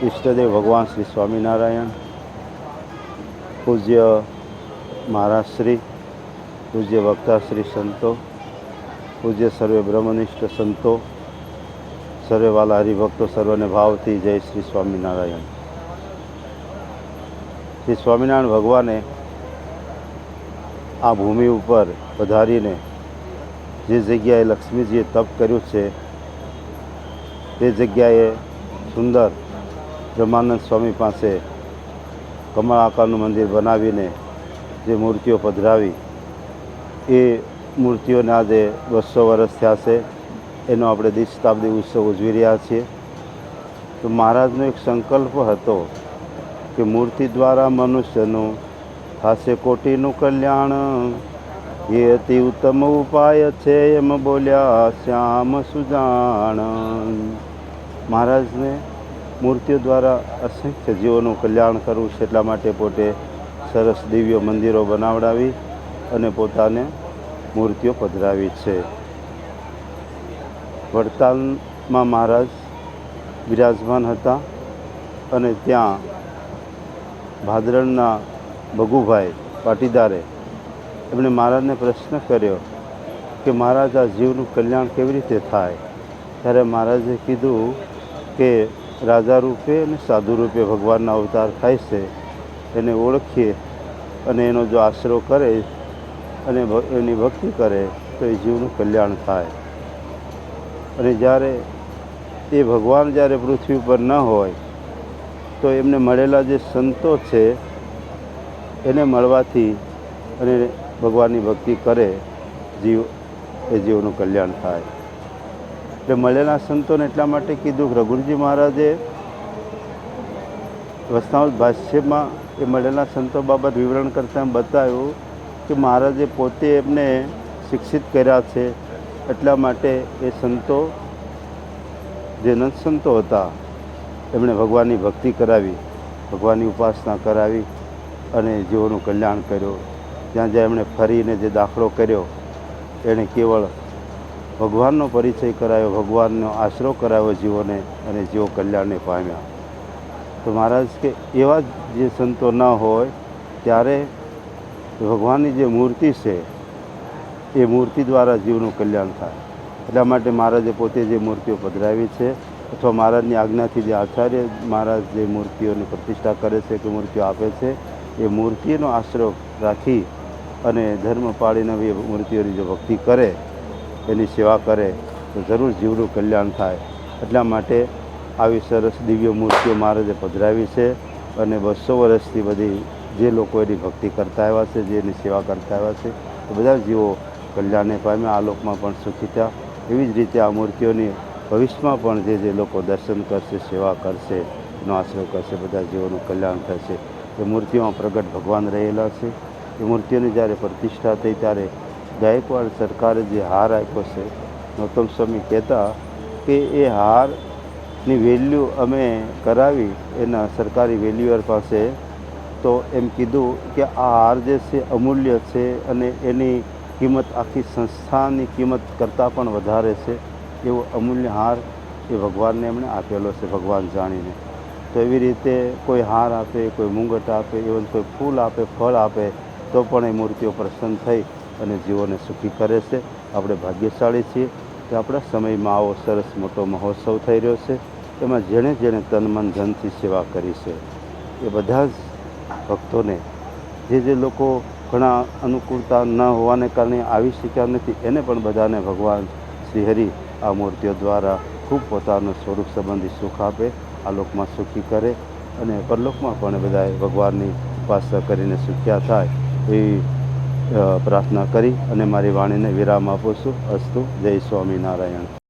ઈષ્ટદેવ ભગવાન શ્રી સ્વામિનારાયણ, પૂજ્ય મહારાજશ્રી, પૂજ્ય વક્તાશ્રી સંતો, પૂજ્ય સર્વે બ્રહ્મનિષ્ઠ સંતો, સર્વે વાલા હરિભક્તો, સર્વને ભાવથી જય શ્રી સ્વામિનારાયણ. શ્રી સ્વામિનારાયણ ભગવાને આ ભૂમિ ઉપર પધારીને જે જગ્યાએ લક્ષ્મીજીએ તપ કર્યું છે તે જગ્યાએ સુંદર બ્રહ્માનંદ સ્વામી પાસે કમળ આકારનું મંદિર બનાવીને જે મૂર્તિઓ પધરાવી એ મૂર્તિઓને આજે 200 વર્ષ થયા છે. એનો આપણે દ્વિશતાબ્દી ઉત્સવ ઉજવી રહ્યા છીએ. તો મહારાજનો એક સંકલ્પ હતો કે મૂર્તિ દ્વારા મનુષ્યનું થશે કોટીનું કલ્યાણ, એ અતિ ઉત્તમ ઉપાય છે એમ બોલ્યા શ્યામ સુજાણ. મહારાજને મૂર્તિઓ દ્વારા અસંખ્ય જીવોનું કલ્યાણ કરવું છે, એટલા માટે પોતે સરસ દિવ્ય મંદિરો બનાવડાવી અને પોતાને મૂર્તિઓ પધરાવી છે. વડતાલમાં મહારાજ બિરાજમાન હતા અને ત્યાં ભાદરણના ભગુભાઈ પાટીદારે એમણે મહારાજને પ્રશ્ન કર્યો કે મહારાજ, આ જીવનું કલ્યાણ કેવી રીતે થાય? ત્યારે મહારાજે કીધું કે રાજા રૂપે અને સાધુ રૂપે ભગવાનના અવતાર થાય છે, એને ઓળખીએ અને એનો જો આશરો કરે અને એની ભક્તિ કરે તો એ જીવનું કલ્યાણ થાય. અને જ્યારે એ ભગવાન જ્યારે પૃથ્વી ઉપર ન હોય તો એમને મળેલા જે સંતો છે એને મળવાથી અને ભગવાનની ભક્તિ કરે એ જીવનું કલ્યાણ થાય. એટલે મળેલા સંતોને એટલા માટે કીધું કે રઘુજી મહારાજે વચનામૃત ભાષ્યમાં એ મળેલા સંતો બાબત વિવરણ કરતાં બતાવ્યું કે મહારાજે પોતે એમને શિક્ષિત કર્યા છે. એટલા માટે એ સંતો જે નંદ સંતો હતા એમણે ભગવાનની ભક્તિ કરાવી, ભગવાનની ઉપાસના કરાવી અને જીવોનું કલ્યાણ કર્યું. જ્યાં જ્યાં એમણે ફરીને જે દાખલો કર્યો એણે કેવળ ભગવાનનો પરિચય કરાયો, ભગવાનનો આશરો કરાવ્યો જીવોને અને જીવો કલ્યાણને પામ્યા. તો મહારાજ કે એવા જે સંતો ન હોય ત્યારે ભગવાનની જે મૂર્તિ છે એ મૂર્તિ દ્વારા જીવનું કલ્યાણ થાય. એટલા માટે મહારાજે પોતે જે મૂર્તિઓ પધરાવી છે અથવા મહારાજની આજ્ઞાથી જે આચાર્ય મહારાજ જે મૂર્તિઓની પ્રતિષ્ઠા કરે છે કે મૂર્તિઓ આપે છે એ મૂર્તિનો આશરો રાખી અને ધર્મ પાળીને એ મૂર્તિઓની જો ભક્તિ કરે, એની સેવા કરે તો જરૂર જીવનું કલ્યાણ થાય. એટલા માટે આવી સરસ દિવ્ય મૂર્તિઓ મહારાજે પધરાવી છે અને 200 વર્ષથી બધી જે લોકો એની ભક્તિ કરતા આવ્યા છે, જે એની સેવા કરતા આવ્યા છે, એ બધા જીવો કલ્યાણને પામ્યા, આ લોકમાં પણ સુખી થયા. એવી જ રીતે આ મૂર્તિઓની ભવિષ્યમાં પણ જે લોકો દર્શન કરશે, સેવા કરશે, એનો આશરો કરશે, બધા જીવોનું કલ્યાણ થશે. એ મૂર્તિઓમાં પ્રગટ ભગવાન રહેલા છે. એ મૂર્તિઓની જ્યારે પ્રતિષ્ઠા થઈ ત્યારે ગાયકવાડ સરકારે જે હાર આપ્યો છે, ગૌતમ સ્વામી કહેતા કે એ હારની વેલ્યુ અમે કરાવી એના સરકારી વેલ્યુઅર પાસે, તો એમ કીધું કે આ હાર જે છે અમૂલ્ય છે અને એની કિંમત આખી સંસ્થાની કિંમત કરતાં પણ વધારે છે. એવો અમૂલ્ય હાર એ ભગવાનને એમણે આપેલો છે, ભગવાન જાણીને. તો એવી રીતે કોઈ હાર આપે, કોઈ મુંગટ આપે, ઇવન કોઈ ફૂલ આપે, ફળ આપે તો પણ એ મૂર્તિઓ પ્રસન્ન થઈ અને જીવોને સુખી કરે છે. આપણે ભાગ્યશાળી છીએ કે આપણા સમયમાં આવો સરસ મોટો મહોત્સવ થઈ રહ્યો છે. એમાં જેણે જેણે તન મન ધનથી સેવા કરી છે એ બધા જ ભક્તોને, જે લોકો ઘણા અનુકૂળતા ન હોવાને કારણે આવી શક્યા નથી, એને પણ બધાને ભગવાન શ્રી હરિ આ મૂર્તિઓ દ્વારા ખૂબ પોતાનું સ્વરૂપ સંબંધી સુખ આપે, આ લોકમાં સુખી કરે અને પરલોકમાં પણ બધાએ ભગવાનની ઉપાસના કરીને સુખ્યા થાય એવી પ્રાર્થના કરી અને મારી વાણીને વિરામ આપું છું. અસ્તુ. જય સ્વામિનારાયણ.